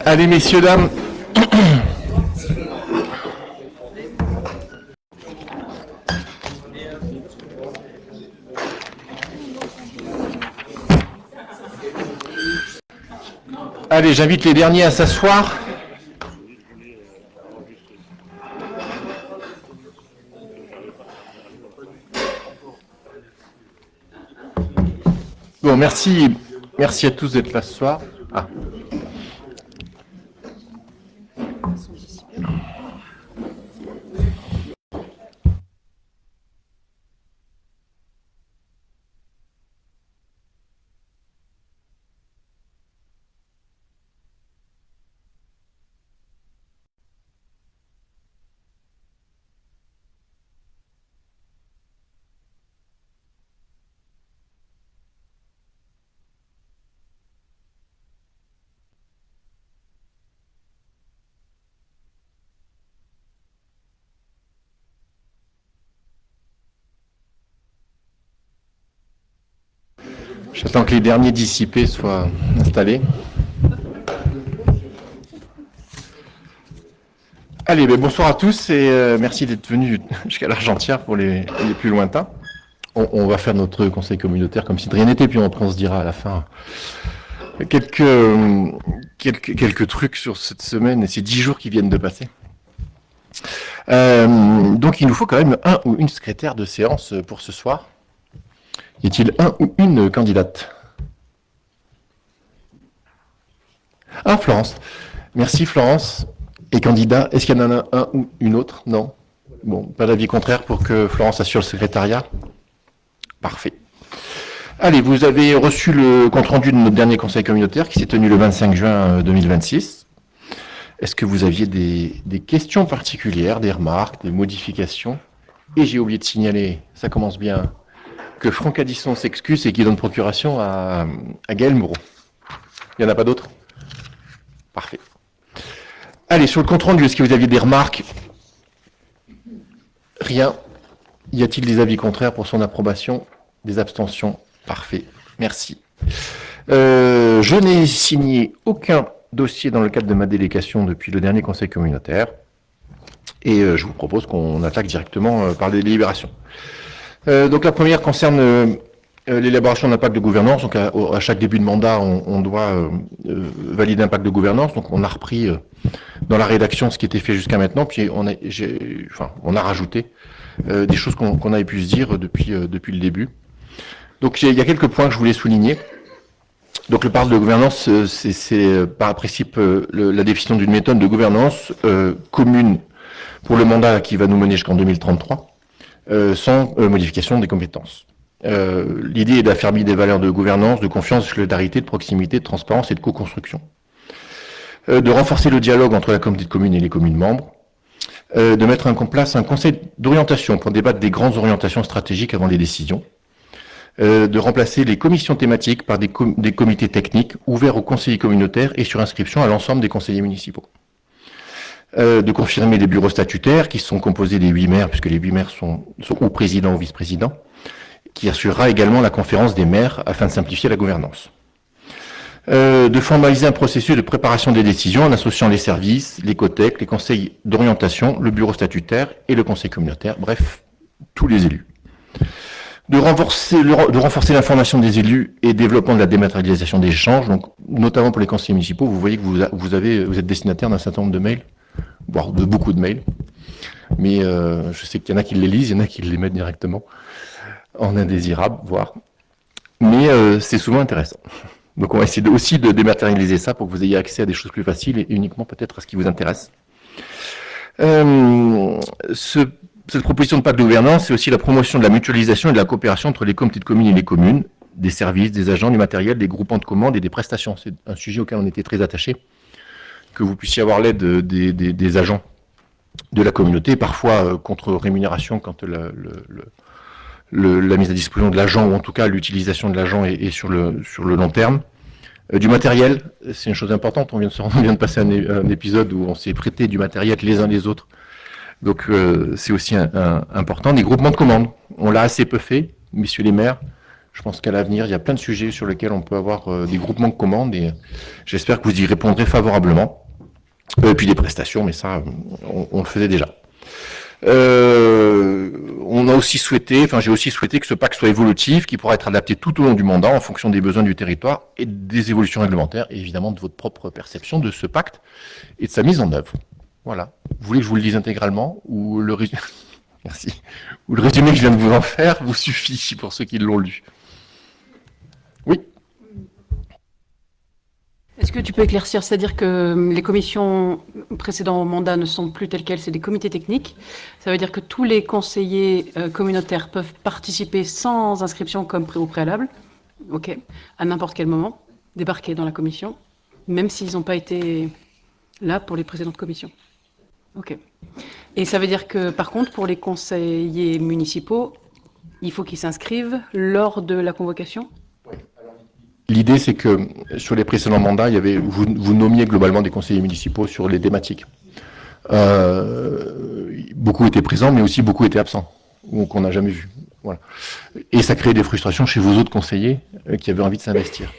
Allez, messieurs, dames. Allez, j'invite les derniers à s'asseoir. Bon, merci à tous d'être là ce soir. Ah. J'attends que les derniers dissipés soient installés. Allez, bonsoir à tous et merci d'être venus jusqu'à l'Argentière pour les plus lointains. On va faire notre conseil communautaire comme si de rien n'était, puis on se dira à la fin quelques trucs sur cette semaine et ces 10 jours qui viennent de passer. Donc il nous faut quand même un ou une secrétaire de séance pour ce soir. Y a-t-il un ou une candidate? Ah, Florence. Merci, Florence. Et candidat, est-ce qu'il y en a un ou une autre? Non. Bon, pas d'avis contraire pour que Florence assure le secrétariat? Parfait. Allez, vous avez reçu le compte-rendu de notre dernier conseil communautaire qui s'est tenu le 25 juin 2026. Est-ce que vous aviez des questions particulières, des remarques, des modifications? Et j'ai oublié de signaler, ça commence bien, que Franck Addisson s'excuse et qu'il donne procuration à Gaël Moreau. Il n'y en a pas d'autres? Parfait. Allez, sur le compte-rendu, est-ce que vous aviez des remarques? Rien. Y a-t-il des avis contraires pour son approbation? Des abstentions? Parfait. Merci. Je n'ai signé aucun dossier dans le cadre de ma délégation depuis le dernier conseil communautaire. Et je vous propose qu'on attaque directement par les délibérations. Donc la première concerne l'élaboration d'un pacte de gouvernance. Donc à chaque début de mandat, on doit valider un pacte de gouvernance. Donc on a repris dans la rédaction ce qui était fait jusqu'à maintenant, puis on a rajouté des choses qu'on avait pu se dire depuis le début. Donc il y a quelques points que je voulais souligner. Donc le pacte de gouvernance, c'est par principe la définition d'une méthode de gouvernance commune pour le mandat qui va nous mener jusqu'en 2033. Sans modification des compétences. L'idée est d'affirmer des valeurs de gouvernance, de confiance, de solidarité, de proximité, de transparence et de co-construction. De renforcer le dialogue entre la communauté de communes et les communes membres. De mettre en place un conseil d'orientation pour débattre des grandes orientations stratégiques avant les décisions. De remplacer les commissions thématiques par des comités techniques ouverts aux conseillers communautaires et sur inscription à l'ensemble des conseillers municipaux. De confirmer les bureaux statutaires qui sont composés des 8 maires, puisque les 8 maires sont ou présidents ou vice-présidents, qui assurera également la conférence des maires afin de simplifier la gouvernance. De formaliser un processus de préparation des décisions en associant les services, les COTEC, les conseils d'orientation, le bureau statutaire et le conseil communautaire, bref, tous les élus. De renforcer l'information des élus et développement de la dématérialisation des échanges, donc notamment pour les conseillers municipaux. Vous voyez que vous êtes destinataire d'un certain nombre de mails, voire de beaucoup de mails, mais je sais qu'il y en a qui les lisent, il y en a qui les mettent directement en indésirable, voire. Mais c'est souvent intéressant. Donc on va essayer aussi de dématérialiser ça pour que vous ayez accès à des choses plus faciles et uniquement peut-être à ce qui vous intéresse. Cette proposition de pacte de gouvernance, c'est aussi la promotion de la mutualisation et de la coopération entre les comités de communes et les communes, des services, des agents, du matériel, des groupements de commandes et des prestations. C'est un sujet auquel on était très attachés. Que vous puissiez avoir l'aide des agents de la communauté, parfois contre rémunération quand la mise à disposition de l'agent, ou en tout cas l'utilisation de l'agent est sur le long terme. Du matériel, c'est une chose importante, on vient de passer un épisode où on s'est prêté du matériel les uns les autres, donc c'est aussi important. Des groupements de commandes, on l'a assez peu fait, messieurs les maires, Je pense qu'à l'avenir, il y a plein de sujets sur lesquels on peut avoir des groupements de commandes et j'espère que vous y répondrez favorablement. Et puis des prestations, mais ça, on le faisait déjà. On a aussi souhaité, enfin j'ai aussi souhaité que ce pacte soit évolutif, qu'il pourra être adapté tout au long du mandat en fonction des besoins du territoire et des évolutions réglementaires et évidemment de votre propre perception de ce pacte et de sa mise en œuvre. Voilà. Vous voulez que je vous le dise intégralement ou le résumé Merci. Ou le résumé que je viens de vous en faire vous suffit pour ceux qui l'ont lu. Oui. Est-ce que tu peux éclaircir, c'est-à-dire que les commissions précédents au mandat ne sont plus telles quelles, c'est des comités techniques. Ça veut dire que tous les conseillers communautaires peuvent participer sans inscription comme au préalable, ok, à n'importe quel moment, débarquer dans la commission, même s'ils n'ont pas été là pour les précédentes commissions. Ok. Et ça veut dire que, par contre, pour les conseillers municipaux, il faut qu'ils s'inscrivent lors de la convocation ? L'idée, c'est que sur les précédents mandats, vous nommiez globalement des conseillers municipaux sur les thématiques. Beaucoup étaient présents, mais aussi beaucoup étaient absents, ou qu'on n'a jamais vu. Voilà. Et ça crée des frustrations chez vos autres conseillers qui avaient envie de s'investir.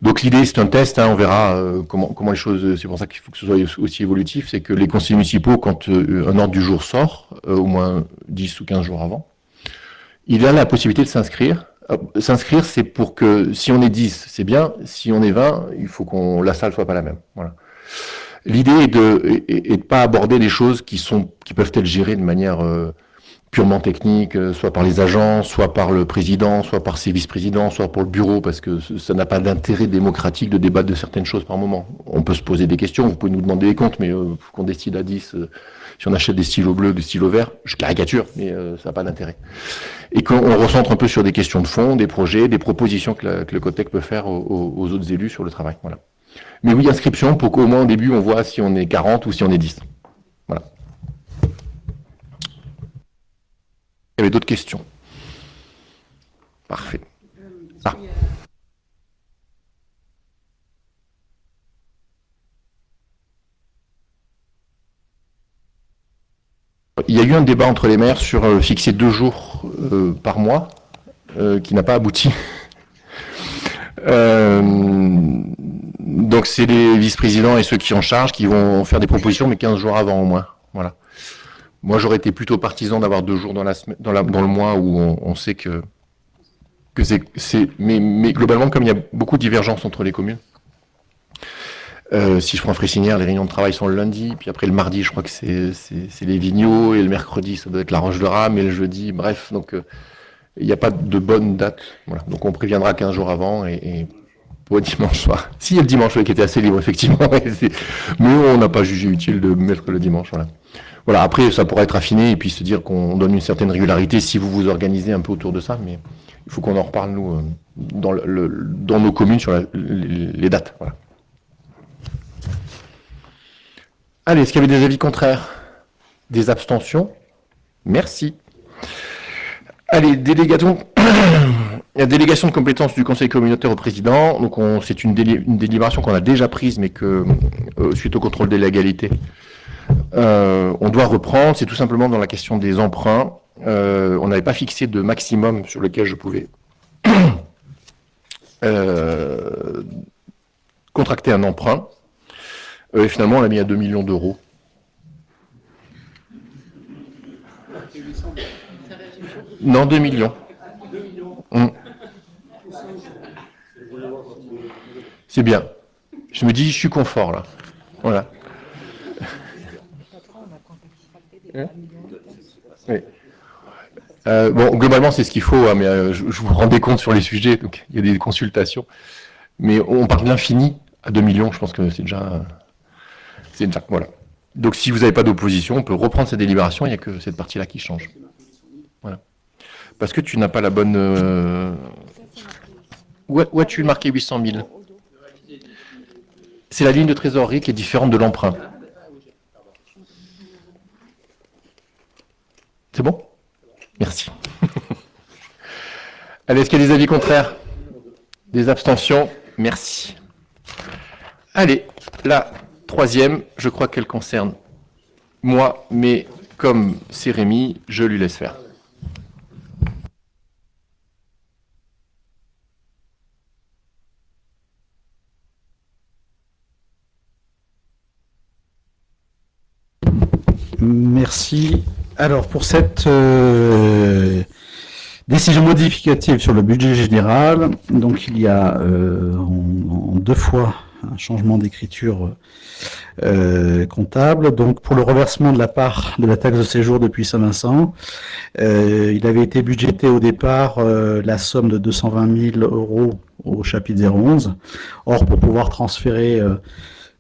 Donc l'idée, c'est un test, on verra comment les choses, c'est pour ça qu'il faut que ce soit aussi évolutif, c'est que les conseillers municipaux, quand un ordre du jour sort, au moins 10 ou 15 jours avant, il a la possibilité de s'inscrire. S'inscrire, c'est pour que, si on est 10, c'est bien, si on est 20, il faut que la salle soit pas la même. Voilà. L'idée est de pas aborder des choses qui peuvent être gérées de manière purement technique, soit par les agents, soit par le président, soit par ses vice-présidents, soit pour le bureau, parce que ça n'a pas d'intérêt démocratique de débattre de certaines choses par moment. On peut se poser des questions, vous pouvez nous demander des comptes, mais qu'on décide à 10, si on achète des stylos bleus, des stylos verts, je caricature, mais ça n'a pas d'intérêt. Et qu'on recentre un peu sur des questions de fond, des projets, des propositions que le COTEC peut faire aux autres élus sur le travail. Voilà. Mais oui, inscription pour qu'au moins au début, on voit si on est 40 ou si on est 10. Voilà. Il y avait d'autres questions. Parfait. Ah. Il y a eu un débat entre les maires sur fixer 2 jours par mois, qui n'a pas abouti. Donc c'est les vice-présidents et ceux qui en charge qui vont faire des propositions, mais 15 jours avant au moins. Voilà. Moi, j'aurais été plutôt partisan d'avoir 2 jours dans le mois où on sait que c'est. Mais globalement, comme il y a beaucoup de divergences entre les communes, si je prends Fressinière, les réunions de travail sont le lundi, puis après le mardi, je crois que c'est les Vigneaux, et le mercredi, ça doit être la Roche-de-Rame, et le jeudi, bref, donc il n'y a pas de bonne date. Voilà. Donc on préviendra 15 jours avant, et pour dimanche soir. Si, il y a le dimanche qui était assez libre, effectivement, mais on n'a pas jugé utile de mettre le dimanche, voilà. Voilà, après, ça pourra être affiné et puis se dire qu'on donne une certaine régularité si vous vous organisez un peu autour de ça, mais il faut qu'on en reparle, nous, dans nos communes sur les dates. Voilà. Allez, est-ce qu'il y avait des avis contraires? Des abstentions? Merci. Allez, la délégation de compétences du conseil communautaire au président. Donc, c'est une délibération qu'on a déjà prise, mais que, suite au contrôle de légalité, on doit reprendre. C'est tout simplement dans la question des emprunts. On n'avait pas fixé de maximum sur lequel je pouvais contracter un emprunt. Et finalement, on l'a mis à 2 millions d'euros. Non, 2 millions. C'est bien. Je me dis, je suis confort, là. Voilà. Oui. Bon, globalement, c'est ce qu'il faut, hein, mais je vous rendais compte sur les sujets, donc il y a des consultations. Mais on parle de l'infini à 2 millions, je pense que c'est déjà voilà. Donc si vous n'avez pas d'opposition, on peut reprendre cette délibération, il n'y a que cette partie-là qui change. Voilà. Parce que tu n'as pas la bonne... Où as-tu marqué 800 000 ? C'est la ligne de trésorerie qui est différente de l'emprunt. C'est bon ? Merci. Allez, est-ce qu'il y a des avis contraires? Des abstentions? Merci. Allez, la troisième, je crois qu'elle concerne moi, mais comme c'est Rémi, je lui laisse faire. Merci. Alors, pour cette décision modificative sur le budget général, donc il y a en deux fois un changement d'écriture comptable. Donc, pour le reversement de la part de la taxe de séjour depuis Saint-Vincent, il avait été budgété au départ la somme de 220 000 euros au chapitre 011. Or, pour pouvoir transférer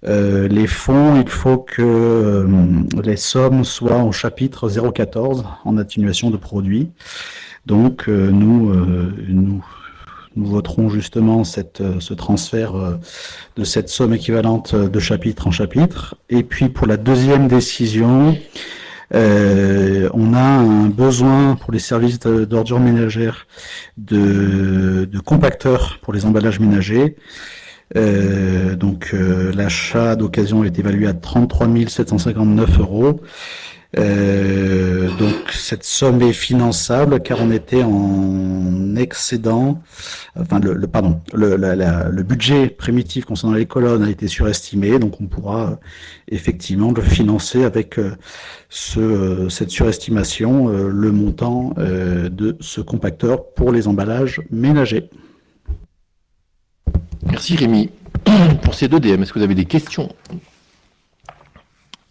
les fonds, il faut que les sommes soient au chapitre 014 en atténuation de produits. Donc nous voterons justement ce transfert de cette somme équivalente de chapitre en chapitre. Et puis pour la deuxième décision, on a un besoin pour les services d'ordures ménagères de compacteurs pour les emballages ménagers. L'achat d'occasion est évalué à 33 759 euros. Donc cette somme est finançable car on était en excédent. Enfin le budget primitif concernant les colonnes a été surestimé, donc on pourra effectivement le financer avec cette surestimation, le montant de ce compacteur pour les emballages ménagers. Merci Rémi. Pour ces deux DM, est-ce que vous avez des questions?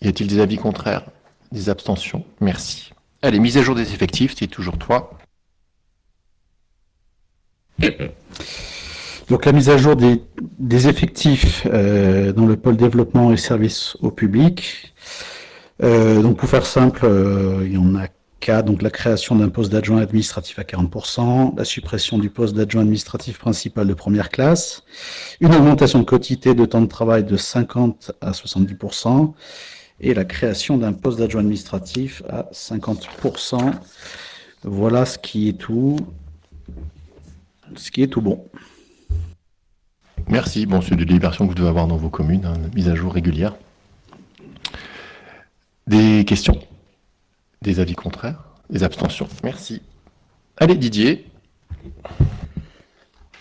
Y a-t-il des avis contraires? Des abstentions? Merci. Allez, mise à jour des effectifs, c'est toujours toi. Donc la mise à jour des effectifs dans le pôle développement et services au public. Donc pour faire simple, il y en a 4. Donc la création d'un poste d'adjoint administratif à 40%, la suppression du poste d'adjoint administratif principal de première classe, une augmentation de quotité de temps de travail de 50 à 70%, et la création d'un poste d'adjoint administratif à 50%. Voilà ce qui est tout bon. Merci. Bon, c'est des délibérations que vous devez avoir dans vos communes, hein, mise à jour régulière. Des questions? Des avis contraires? Des abstentions? Merci. Allez, Didier.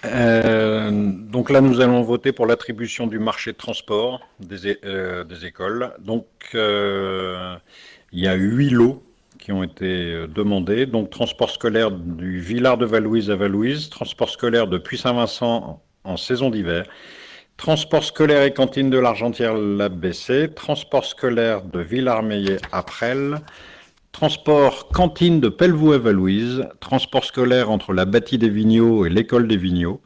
Donc là, nous allons voter pour l'attribution du marché de transport des écoles. Donc, il y a 8 lots qui ont été demandés. Donc, transport scolaire du Villard de Valouise à Valouise, transport scolaire de Puy-Saint-Vincent en saison d'hiver, transport scolaire et cantine de l'Argentière-l'Abbessé, transport scolaire de Villarmeillet à Presles, transport cantine de Pelvoux à Valouise, transport scolaire entre la Bâtie des Vigneaux et l'école des Vigneaux,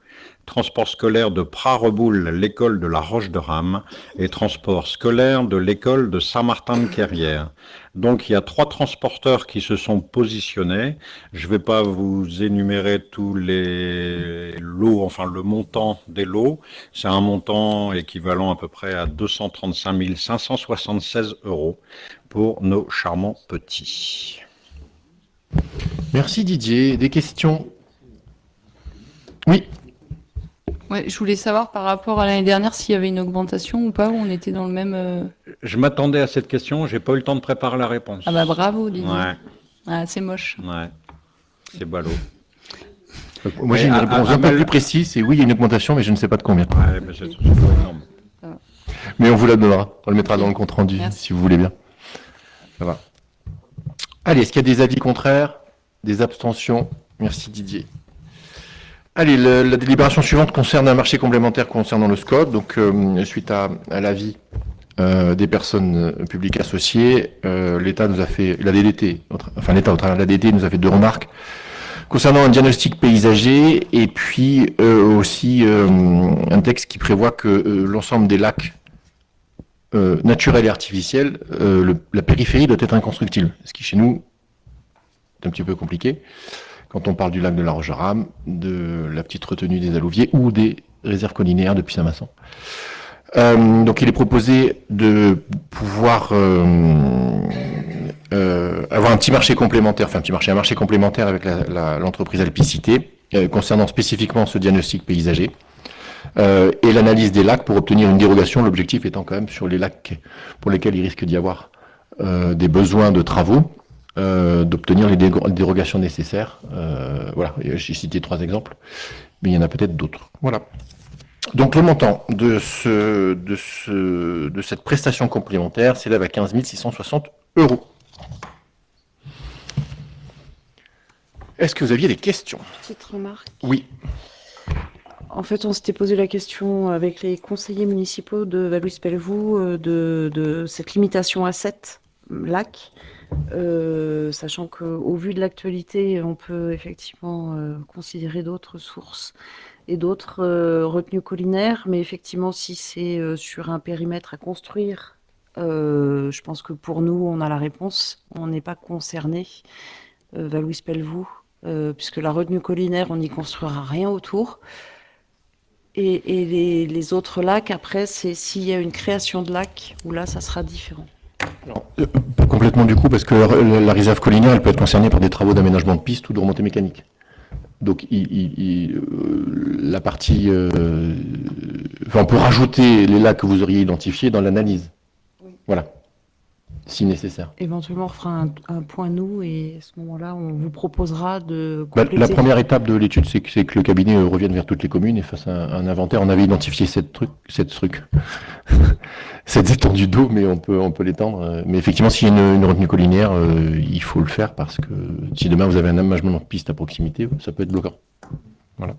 transport scolaire de Prat-Reboul, l'école de la Roche-de-Rame, et transport scolaire de l'école de Saint-Martin-de-Querrières. Donc il y a 3 transporteurs qui se sont positionnés. Je ne vais pas vous énumérer tous les lots, enfin le montant des lots. C'est un montant équivalent à peu près à 235 576 euros pour nos charmants petits. Merci Didier. Des questions? Oui. Ouais, je voulais savoir par rapport à l'année dernière s'il y avait une augmentation ou pas, ou on était dans le même... Je m'attendais à cette question, j'ai pas eu le temps de préparer la réponse. Ah bah bravo, Didier. Ouais. Ah, c'est moche. Ouais, c'est ballot. Moi j'ai une réponse un peu plus précise, c'est oui, il y a une augmentation, mais je ne sais pas de combien. Ouais, mais c'est énorme. Mais on vous la donnera, on le mettra dans le compte rendu, Merci. si vous voulez bien. Ça va. Allez, est-ce qu'il y a des avis contraires? Des abstentions? Merci Didier. Allez, la délibération suivante concerne un marché complémentaire concernant le SCOT. Donc, suite à l'avis des personnes publiques associées, l'État nous a fait, l'État au travers de l'ADT nous a fait 2 remarques concernant un diagnostic paysager et puis aussi un texte qui prévoit que l'ensemble des lacs naturels et artificiels, la périphérie doit être inconstructible, ce qui chez nous est un petit peu compliqué. Quand on parle du lac de la Roche-de-Rame, de la petite retenue des alluviers ou des réserves collinaires depuis Saint-Vincent. Donc il est proposé de pouvoir avoir un petit marché complémentaire, un marché complémentaire avec l'entreprise Alpicité, concernant spécifiquement ce diagnostic paysager, et l'analyse des lacs pour obtenir une dérogation, l'objectif étant quand même sur les lacs pour lesquels il risque d'y avoir des besoins de travaux, d'obtenir les dérogations nécessaires. Voilà, j'ai cité 3 exemples, mais il y en a peut-être d'autres. Voilà. Donc le montant de cette prestation complémentaire s'élève à 15 660 euros. Est-ce que vous aviez des questions? Petite remarque. Oui. En fait, on s'était posé la question avec les conseillers municipaux de Vallouise-Pelvoux de cette limitation à 7 lacs, sachant qu'au vu de l'actualité, on peut effectivement considérer d'autres sources et d'autres retenues collinaires, mais effectivement, si c'est sur un périmètre à construire, je pense que pour nous, on a la réponse. On n'est pas concerné, Vallouise-Pelvoux, puisque la retenue collinaire, on n'y construira rien autour. Et les autres lacs, après, c'est s'il y a une création de lac, où là, ça sera différent. Alors, pas complètement du coup, parce que la réserve collinaire, elle peut être concernée par des travaux d'aménagement de piste ou de remontée mécanique. Donc, la partie... on peut rajouter les lacs que vous auriez identifiés dans l'analyse. Oui. Voilà. Si nécessaire. Éventuellement, on fera un point nous, et à ce moment-là, on vous proposera de La compléter. première étape de l'étude, c'est que le cabinet revienne vers toutes les communes et fasse un inventaire. On avait identifié cette étendue d'eau, mais on peut l'étendre. Mais effectivement, s'il y a une retenue collinaire, il faut le faire parce que si demain vous avez un aménagement de piste à proximité, ça peut être bloquant. Voilà.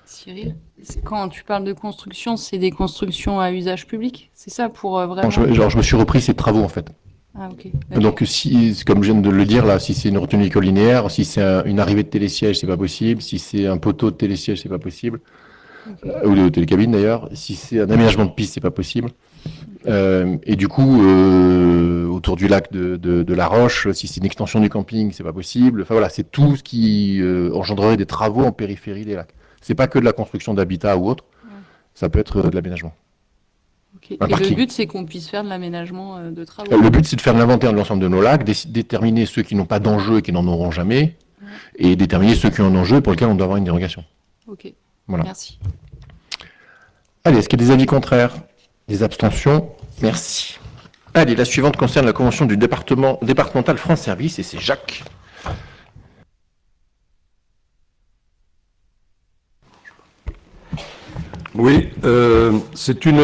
Cyril, quand tu parles de construction, c'est des constructions à usage public? C'est ça pour vraiment... Je me suis repris ces travaux en fait. Ah, ok. Donc, si, comme je viens de le dire là, si c'est une retenue collinaire, si c'est une arrivée de télésiège, c'est pas possible. Si c'est un poteau de télésiège, c'est pas possible. Okay. Ou de télécabine d'ailleurs. Si c'est un aménagement de piste, c'est pas possible. Et du coup, autour du lac de La Roche, si c'est une extension du camping, c'est pas possible. Enfin voilà, c'est tout ce qui engendrerait des travaux en périphérie des lacs. C'est pas que de la construction d'habitat ou autre. Ouais. Ça peut être de l'aménagement. Okay. Et le but, c'est qu'on puisse faire de l'aménagement de travaux. Le but, c'est de faire l'inventaire de l'ensemble de nos lacs, déterminer ceux qui n'ont pas d'enjeu et qui n'en auront jamais, et déterminer ceux qui ont un enjeu pour lesquels on doit avoir une dérogation. Ok, voilà. Merci. Allez, est-ce qu'il y a des avis contraires? Des abstentions? Merci. Allez, la suivante concerne la convention du départemental France Service, et c'est Jacques. Oui, c'est une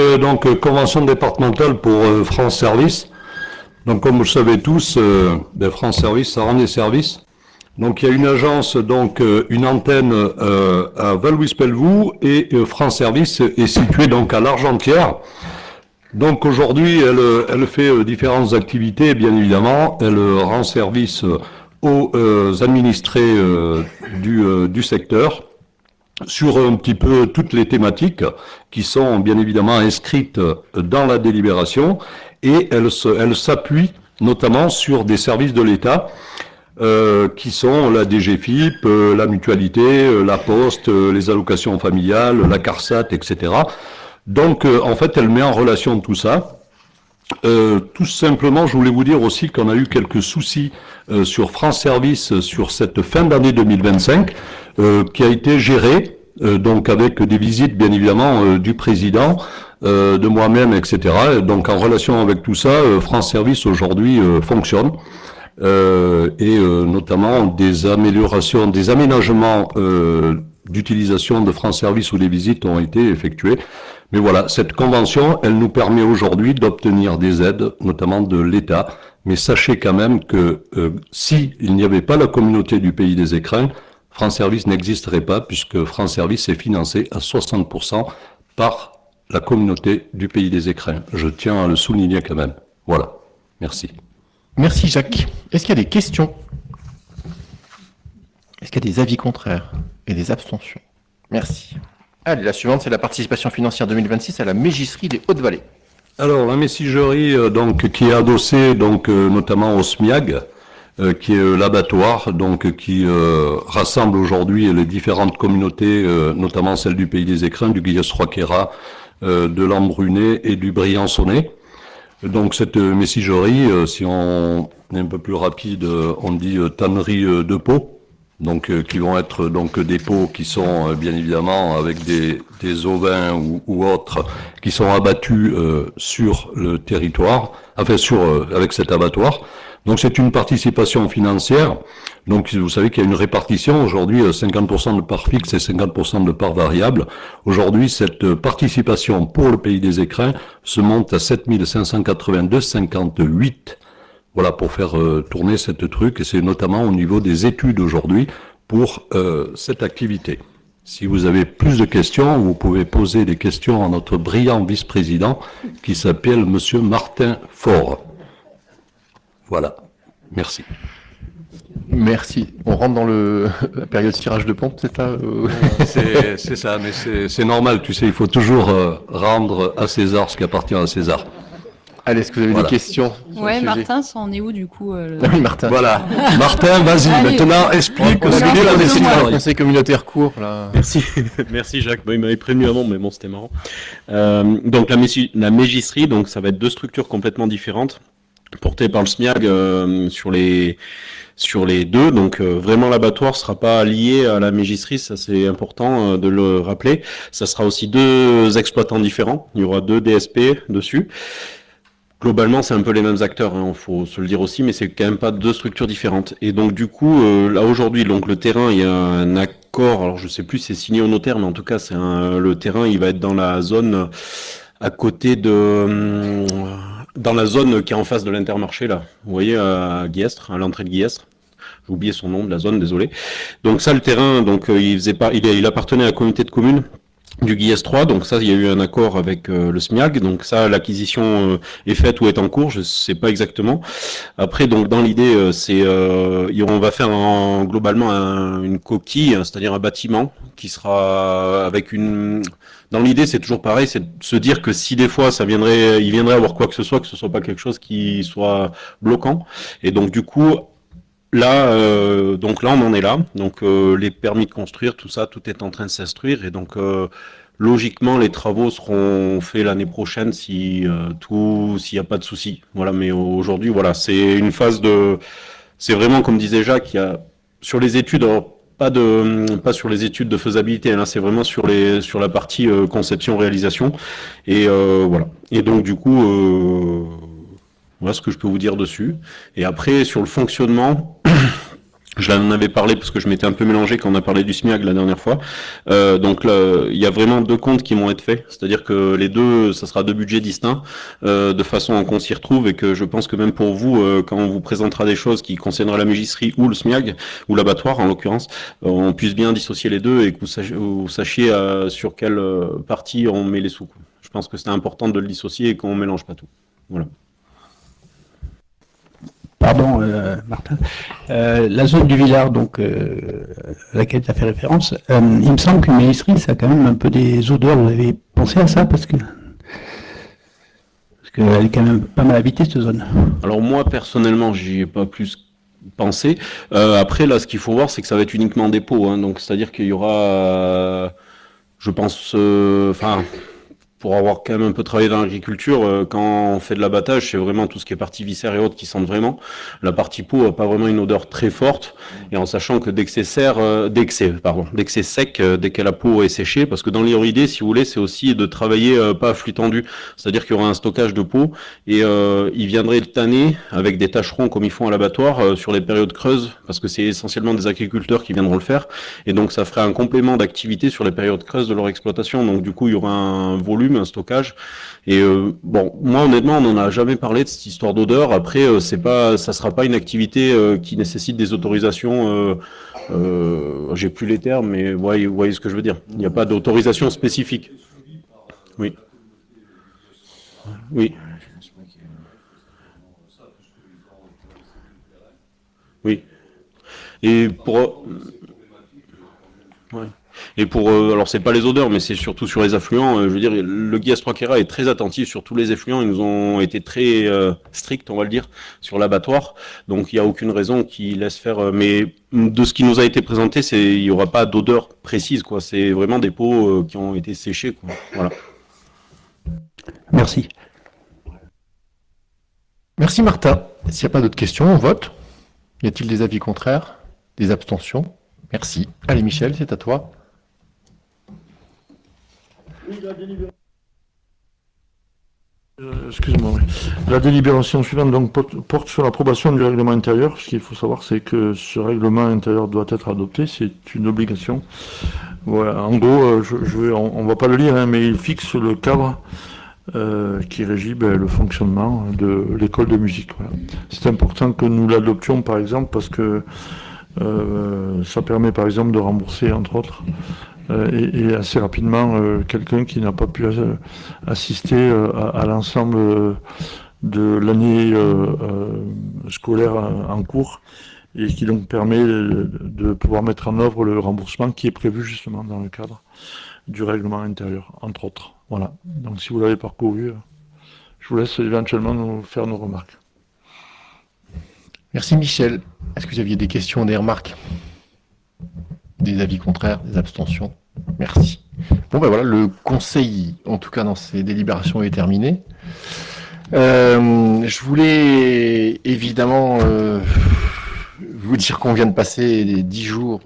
convention départementale pour France Service. Donc, comme vous le savez tous, France Service, ça rend des services. Donc, il y a une agence, une antenne à Vallouise-Pelvoux, et France Service est située donc à l'Argentière. Donc, aujourd'hui, elle fait différentes activités, bien évidemment. Elle rend service aux administrés du secteur, sur un petit peu toutes les thématiques qui sont bien évidemment inscrites dans la délibération, et elle s'appuie notamment sur des services de l'État qui sont la DGFiP, la mutualité, la Poste, les allocations familiales, la CARSAT, etc. Donc en fait elle met en relation tout ça. Tout simplement, je voulais vous dire aussi qu'on a eu quelques soucis sur France Service sur cette fin d'année 2025 qui a été gérée, donc avec des visites bien évidemment du président, de moi-même, etc. Donc en relation avec tout ça, France Service aujourd'hui fonctionne, et notamment des améliorations, des aménagements d'utilisation de France Service où les visites ont été effectuées. Mais voilà, cette convention, elle nous permet aujourd'hui d'obtenir des aides, notamment de l'État. Mais sachez quand même que si il n'y avait pas la communauté du Pays des Écrins, France Service n'existerait pas, puisque France Service est financé à 60% par la communauté du Pays des Écrins. Je tiens à le souligner quand même. Voilà. Merci. Merci Jacques. Est-ce qu'il y a des questions? Est-ce qu'il y a des avis contraires et des abstentions? Merci. Allez, la suivante, c'est la participation financière 2026 à la Mégisserie des Hautes-Vallées. Alors, la messagerie, qui est adossée, notamment au SMIAG, qui est l'abattoir, qui rassemble aujourd'hui les différentes communautés, notamment celle du Pays des Écrins, du Guillos-Roquera, de l'Embrunet et du Briançonnais. Donc, cette messagerie, si on est un peu plus rapide, on dit tannerie de pots. Qui vont être des pots qui sont bien évidemment avec des ovins ou autres qui sont abattus sur le territoire, avec cet abattoir. Donc c'est une participation financière. Donc vous savez qu'il y a une répartition aujourd'hui, 50% de parts fixes et 50% de parts variables. Aujourd'hui, cette participation pour le Pays des Écrins se monte à 7 582,58 voilà, pour faire tourner cette truc, et c'est notamment au niveau des études aujourd'hui pour cette activité. Si vous avez plus de questions, vous pouvez poser des questions à notre brillant vice-président qui s'appelle Monsieur Martin Faure. Voilà. Merci. Merci. On rentre dans la période tirage de pompe, c'est ça C'est ça, mais c'est normal, tu sais, il faut toujours rendre à César ce qui appartient à César. Allez, est-ce que vous avez Voilà. des questions sur le Ouais, sujet? Martin, ça en est où du coup Ah oui, Martin. Voilà. Martin, vas-y, Allez. maintenant explique On ce a qu'est vu la la médecine décision du du travail. conseil communautaire court, là. Merci, merci Jacques. Bon, il m'avait prévenu avant, mais bon, c'était marrant. Donc la mégisserie, donc ça va être 2 structures complètement différentes, portées par le SMIAG sur les 2. Donc vraiment l'abattoir sera pas lié à la mégisserie, ça c'est important de le rappeler. Ça sera aussi 2 exploitants différents. Il y aura 2 DSP dessus. Globalement, c'est un peu les mêmes acteurs, hein, faut se le dire aussi, mais c'est quand même pas 2 structures différentes. Et donc du coup, là aujourd'hui, donc le terrain, il y a un accord. Alors je sais plus, si c'est signé au notaire, mais en tout cas, le terrain, il va être dans la zone à côté dans la zone qui est en face de l'Intermarché là. Vous voyez à Guillestre, à l'entrée de Guillestre. J'ai oublié son nom de la zone, désolé. Donc ça, le terrain, donc il appartenait à la communauté de communes du Guillestre 3, donc ça, il y a eu un accord avec le SMIAG, donc ça, l'acquisition est faite ou est en cours, je sais pas exactement. Après, donc dans l'idée, on va faire globalement une coquille, c'est-à-dire un bâtiment qui sera avec une... Dans l'idée, c'est toujours pareil, c'est de se dire que si des fois il viendrait avoir quoi que ce soit pas quelque chose qui soit bloquant. Et donc du coup, là, on en est là. Donc les permis de construire, tout ça, tout est en train de s'instruire. Et donc logiquement, les travaux seront faits l'année prochaine s'il n'y a pas de souci. Voilà. Mais aujourd'hui, voilà, c'est une phase c'est vraiment comme disait Jacques, il y a sur les études. Alors, pas sur les études de faisabilité, là c'est vraiment sur la partie conception-réalisation. Et voilà. Et donc du coup. Voilà ce que je peux vous dire dessus. Et après, sur le fonctionnement, je l'en avais parlé parce que je m'étais un peu mélangé quand on a parlé du SMIAG la dernière fois. Donc là, il y a vraiment 2 comptes qui vont être faits. C'est-à-dire que les 2, ça sera 2 budgets distincts, de façon à qu'on s'y retrouve et que je pense que même pour vous, quand on vous présentera des choses qui concerneraient la mégisserie ou le SMIAG, ou l'abattoir en l'occurrence, on puisse bien dissocier les deux et que vous sachiez sur quelle partie on met les sous. Je pense que c'est important de le dissocier et qu'on mélange pas tout. Voilà. Pardon, Martin. La zone du Villard, donc, à laquelle tu as fait référence, il me semble qu'une mégisserie, ça a quand même un peu des odeurs. Vous avez pensé à ça parce qu'elle est quand même pas mal habitée, cette zone. Alors moi, personnellement, j'y ai pas plus pensé. Après, là, ce qu'il faut voir, c'est que ça va être uniquement des pots. Hein, donc, c'est-à-dire qu'il y aura, je pense, pour avoir quand même un peu travaillé dans l'agriculture, quand on fait de l'abattage, c'est vraiment tout ce qui est partie viscère et autres qui sentent vraiment. La partie peau n'a pas vraiment une odeur très forte, et en sachant que dès que c'est sec, dès que la peau est séchée, parce que dans l'idée, si vous voulez, c'est aussi de travailler pas à flux tendu, c'est-à-dire qu'il y aura un stockage de peau, et ils viendraient le tanner avec des tâcherons comme ils font à l'abattoir sur les périodes creuses, parce que c'est essentiellement des agriculteurs qui viendront le faire, et donc ça ferait un complément d'activité sur les périodes creuses de leur exploitation. Donc du coup, il y aura un volume, un stockage. Et bon, moi honnêtement, on n'en a jamais parlé de cette histoire d'odeur. Après, ça sera pas une activité qui nécessite des autorisations. J'ai plus les termes, mais vous voyez ce que je veux dire. Il n'y a pas d'autorisation spécifique. Oui. Oui. Oui. Et pour... Ouais. Et alors c'est pas les odeurs, mais c'est surtout sur les affluents. Je veux dire, le Guillestre 3 est très attentif sur tous les affluents. Ils nous ont été très stricts, on va le dire, sur l'abattoir. Donc il n'y a aucune raison qu'ils laissent faire. Mais de ce qui nous a été présenté, il n'y aura pas d'odeur précise, quoi. C'est vraiment des pots qui ont été séchés, quoi. Voilà. Merci. Merci Martin. S'il n'y a pas d'autres questions, on vote. Y a-t-il des avis contraires? Des abstentions? Merci. Allez Michel, c'est à toi. Excuse-moi. Oui. La délibération suivante donc, porte sur l'approbation du règlement intérieur. Ce qu'il faut savoir, c'est que ce règlement intérieur doit être adopté. C'est une obligation. Voilà. En gros, on va pas le lire, hein, mais il fixe le cadre qui régit le fonctionnement de l'école de musique. Voilà. C'est important que nous l'adoptions, par exemple, parce que ça permet, par exemple, de rembourser, entre autres, et assez rapidement, quelqu'un qui n'a pas pu assister à l'ensemble de l'année scolaire en cours, et qui donc permet de pouvoir mettre en œuvre le remboursement qui est prévu justement dans le cadre du règlement intérieur, entre autres. Voilà. Donc si vous l'avez parcouru, je vous laisse éventuellement nous faire nos remarques. Merci Michel. Est-ce que vous aviez des questions, des remarques? Des avis contraires, des abstentions? Merci. Bon ben voilà, le conseil, en tout cas dans ses délibérations, est terminé. Je voulais évidemment vous dire qu'on vient de passer 10 jours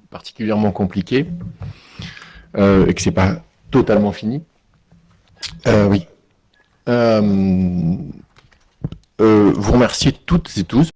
particulièrement compliqués et que c'est pas totalement fini. Oui. Vous remercier toutes et tous